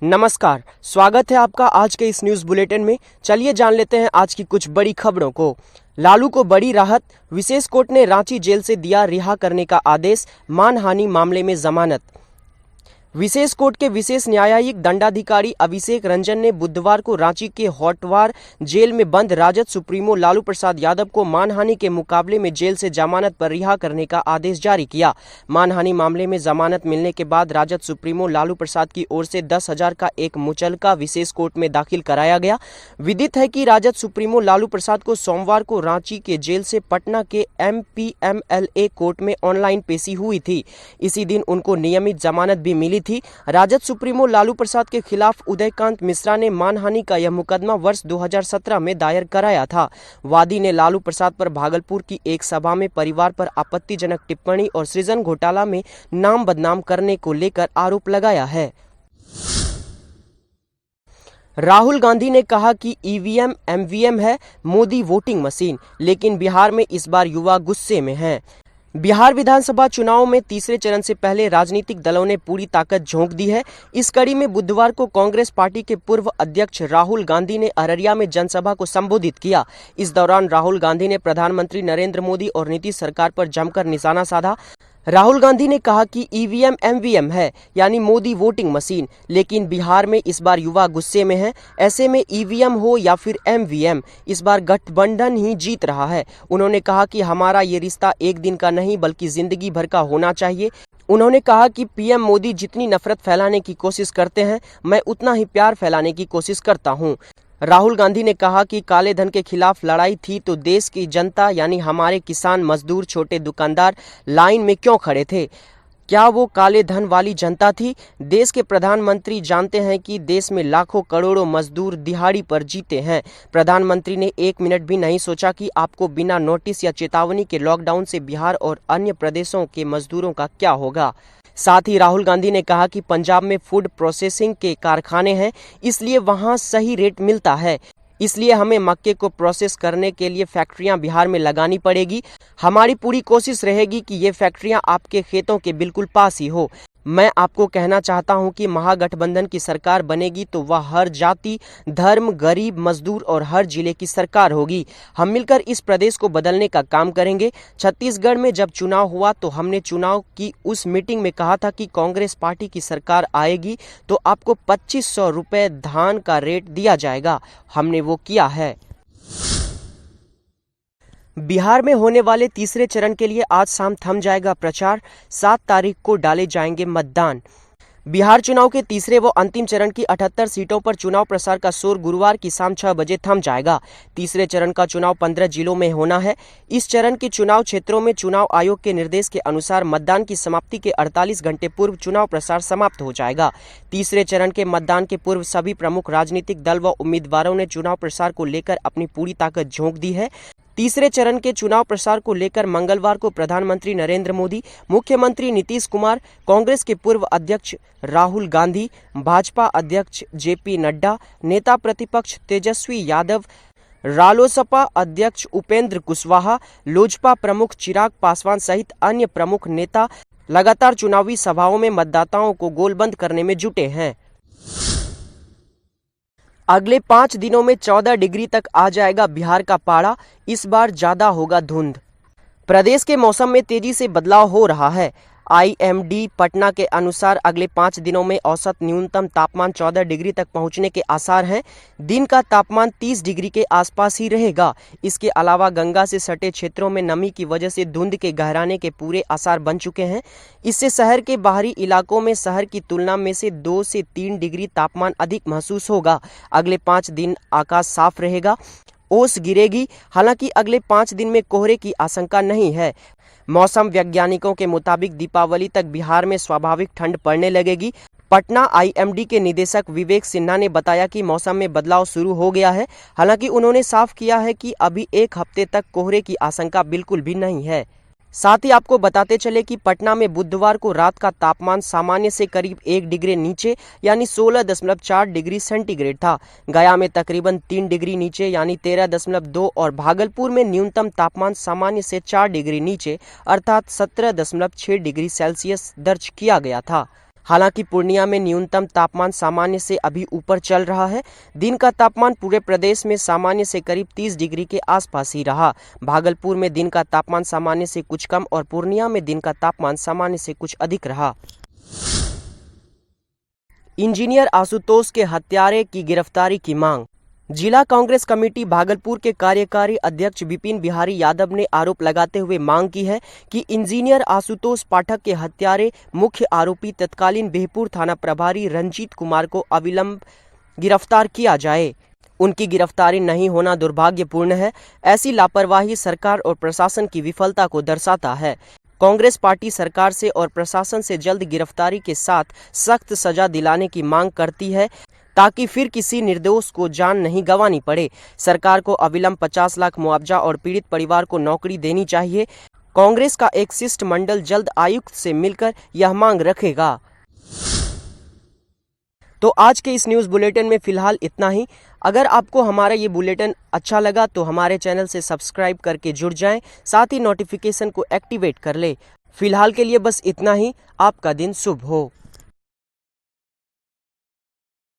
नमस्कार, स्वागत है आपका आज के इस न्यूज़ बुलेटिन में। चलिए जान लेते हैं आज की कुछ बड़ी खबरों को। लालू को बड़ी राहत, विशेष कोर्ट ने रांची जेल से दिया रिहा करने का आदेश, मानहानि मामले में जमानत। विशेष कोर्ट के विशेष न्यायिक दंडाधिकारी अभिषेक रंजन ने बुधवार को रांची के होटवार जेल में बंद राजद सुप्रीमो लालू प्रसाद यादव को मानहानि के मुकाबले में जेल से जमानत पर रिहा करने का आदेश जारी किया। मानहानि मामले में जमानत मिलने के बाद राजद सुप्रीमो लालू प्रसाद की ओर से 10,000 का एक मुचलका विशेष कोर्ट में दाखिल कराया गया। विदित है कि राजद सुप्रीमो लालू प्रसाद को सोमवार को रांची के जेल से पटना के MPMLA कोर्ट में ऑनलाइन पेशी हुई थी। इसी दिन उनको नियमित जमानत भी मिली थी। राजद सुप्रीमो लालू प्रसाद के खिलाफ उदयकांत मिश्रा ने मानहानि का यह मुकदमा वर्ष 2017 में दायर कराया था। वादी ने लालू प्रसाद पर भागलपुर की एक सभा में परिवार पर आपत्तिजनक टिप्पणी और सृजन घोटाला में नाम बदनाम करने को लेकर आरोप लगाया है। राहुल गांधी ने कहा कि EVM MVM है, मोदी वोटिंग मशीन, लेकिन बिहार में इस बार युवा गुस्से में हैं। बिहार विधानसभा चुनाव में तीसरे चरण से पहले राजनीतिक दलों ने पूरी ताकत झोंक दी है। इस कड़ी में बुधवार को कांग्रेस पार्टी के पूर्व अध्यक्ष राहुल गांधी ने अररिया में जनसभा को संबोधित किया। इस दौरान राहुल गांधी ने प्रधानमंत्री नरेंद्र मोदी और नीतीश सरकार पर जमकर निशाना साधा। राहुल गांधी ने कहा कि EVM MVM है, यानी मोदी वोटिंग मशीन, लेकिन बिहार में इस बार युवा गुस्से में है। ऐसे में EVM हो या फिर MVM, इस बार गठबंधन ही जीत रहा है। उन्होंने कहा कि हमारा ये रिश्ता एक दिन का नहीं बल्कि जिंदगी भर का होना चाहिए। उन्होंने कहा कि PM मोदी जितनी नफरत फैलाने की कोशिश करते हैं, मैं उतना ही प्यार फैलाने की कोशिश करता हूँ। राहुल गांधी ने कहा कि काले धन के खिलाफ लड़ाई थी तो देश की जनता यानी हमारे किसान, मजदूर, छोटे दुकानदार लाइन में क्यों खड़े थे? क्या वो काले धन वाली जनता थी? देश के प्रधानमंत्री जानते हैं कि देश में लाखों करोड़ों मजदूर दिहाड़ी पर जीते हैं। प्रधानमंत्री ने एक मिनट भी नहीं सोचा कि आपको बिना नोटिस या चेतावनी के लॉकडाउन से बिहार और अन्य प्रदेशों के मजदूरों का क्या होगा। साथ ही राहुल गांधी ने कहा कि पंजाब में फूड प्रोसेसिंग के कारखाने हैं, इसलिए वहां सही रेट मिलता है, इसलिए हमें मक्के को प्रोसेस करने के लिए फैक्ट्रियां बिहार में लगानी पड़ेगी। हमारी पूरी कोशिश रहेगी कि ये फैक्ट्रियां आपके खेतों के बिल्कुल पास ही हो। मैं आपको कहना चाहता हूं कि महागठबंधन की सरकार बनेगी तो वह हर जाति, धर्म, गरीब, मजदूर और हर जिले की सरकार होगी। हम मिलकर इस प्रदेश को बदलने का काम करेंगे। छत्तीसगढ़ में जब चुनाव हुआ तो हमने चुनाव की उस मीटिंग में कहा था कि कांग्रेस पार्टी की सरकार आएगी तो आपको 2500 रुपये धान का रेट दिया जाएगा। हमने वो किया है। बिहार में होने वाले तीसरे चरण के लिए आज शाम थम जाएगा प्रचार, 7 तारीख को डाले जाएंगे मतदान। बिहार चुनाव के तीसरे व अंतिम चरण की 78 सीटों पर चुनाव प्रसार का शोर गुरुवार की शाम 6 बजे थम जाएगा। तीसरे चरण का चुनाव 15 जिलों में होना है। इस चरण के चुनाव क्षेत्रों में चुनाव आयोग के निर्देश के अनुसार मतदान की समाप्ति के 48 घंटे पूर्व चुनाव प्रसार समाप्त हो जाएगा। तीसरे चरण के मतदान के पूर्व सभी प्रमुख राजनीतिक दल व उम्मीदवारों ने चुनाव प्रसार को लेकर अपनी पूरी ताकत झोंक दी है। तीसरे चरण के चुनाव प्रसार को लेकर मंगलवार को प्रधानमंत्री नरेंद्र मोदी, मुख्यमंत्री नीतीश कुमार, कांग्रेस के पूर्व अध्यक्ष राहुल गांधी, भाजपा अध्यक्ष JP नड्डा, नेता प्रतिपक्ष तेजस्वी यादव, रालोसपा अध्यक्ष उपेंद्र कुशवाहा, लोजपा प्रमुख चिराग पासवान सहित अन्य प्रमुख नेता लगातार चुनावी सभाओं में मतदाताओं को गोलबंद करने में जुटे हैं। अगले 5 दिनों में 14 डिग्री तक आ जाएगा बिहार का पारा, इस बार ज्यादा होगा धुंध। प्रदेश के मौसम में तेजी से बदलाव हो रहा है। IMD पटना के अनुसार अगले 5 दिनों में औसत न्यूनतम तापमान 14 डिग्री तक पहुंचने के आसार हैं। दिन का तापमान 30 डिग्री के आसपास ही रहेगा। इसके अलावा गंगा से सटे क्षेत्रों में नमी की वजह से धुंध के गहराने के पूरे आसार बन चुके हैं। इससे शहर के बाहरी इलाकों में शहर की तुलना में से 2 से 3 डिग्री तापमान अधिक महसूस होगा। अगले 5 दिन आकाश साफ रहेगा, ओस गिरेगी। हालांकि अगले 5 दिन में कोहरे की आशंका नहीं है। मौसम वैज्ञानिकों के मुताबिक दीपावली तक बिहार में स्वाभाविक ठंड पड़ने लगेगी। पटना IMD के निदेशक विवेक सिन्हा ने बताया कि मौसम में बदलाव शुरू हो गया है। हालांकि उन्होंने साफ किया है कि अभी एक हफ्ते तक कोहरे की आशंका बिल्कुल भी नहीं है। साथ ही आपको बताते चले कि पटना में बुधवार को रात का तापमान सामान्य से करीब 1 डिग्री नीचे यानी 16.4 डिग्री सेंटीग्रेड था। गया में तकरीबन 3 डिग्री नीचे यानी 13.2 और भागलपुर में न्यूनतम तापमान सामान्य से 4 डिग्री नीचे अर्थात 17.6 डिग्री सेल्सियस दर्ज किया गया था। हालांकि पूर्णिया में न्यूनतम तापमान सामान्य से अभी ऊपर चल रहा है। दिन का तापमान पूरे प्रदेश में सामान्य से करीब 30 डिग्री के आसपास ही रहा। भागलपुर में दिन का तापमान सामान्य से कुछ कम और पूर्णिया में दिन का तापमान सामान्य से कुछ अधिक रहा। इंजीनियर आशुतोष के हत्यारे की गिरफ्तारी की मांग। जिला कांग्रेस कमेटी भागलपुर के कार्यकारी अध्यक्ष विपिन बिहारी यादव ने आरोप लगाते हुए मांग की है कि इंजीनियर आशुतोष पाठक के हत्यारे मुख्य आरोपी तत्कालीन बिहपुर थाना प्रभारी रंजीत कुमार को अविलंब गिरफ्तार किया जाए। उनकी गिरफ्तारी नहीं होना दुर्भाग्यपूर्ण है। ऐसी लापरवाही सरकार और प्रशासन की विफलता को दर्शाता है। कांग्रेस पार्टी सरकार से और प्रशासन से जल्द गिरफ्तारी के साथ सख्त सजा दिलाने की मांग करती है ताकि फिर किसी निर्दोष को जान नहीं गंवानी पड़े। सरकार को अविलंब 50 लाख मुआवजा और पीड़ित परिवार को नौकरी देनी चाहिए। कांग्रेस का एक शिष्टमंडल जल्द आयुक्त से मिलकर यह मांग रखेगा। तो आज के इस न्यूज़ बुलेटिन में फिलहाल इतना ही। अगर आपको हमारा ये बुलेटिन अच्छा लगा तो हमारे चैनल से सब्सक्राइब करके जुड़ जाएं, साथ ही नोटिफिकेशन को एक्टिवेट कर ले। फिलहाल के लिए बस इतना ही। आपका दिन शुभ हो।